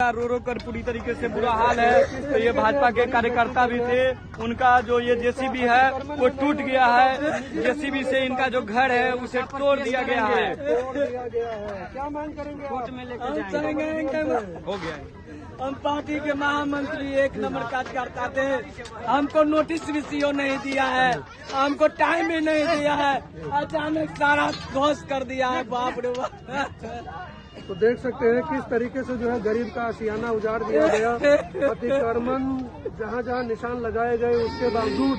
रो रो कर पूरी तरीके से बुरा हाल है। तो ये भाजपा के कार्यकर्ता भी थे, उनका जो ये जेसीबी है वो टूट गया है। जेसीबी से इनका जो घर है उसे तोड़ दिया गया है। क्या मांग करेंगे? कोर्ट में लेकर जाएंगे। हो गया। हम पार्टी के महामंत्री 1 नंबर कार्यकर्ता थे, हमको नोटिस भी सीओ नहीं दिया है, हमको टाइम भी नहीं दिया है, अचानक सारा ध्वस्त कर दिया है। बाप रे बाप। तो देख सकते हैं किस तरीके से जो है गरीब का आशियाना उजाड़ दिया गया। अतिक्रमण जहाँ जहाँ निशान लगाए गए उसके बावजूद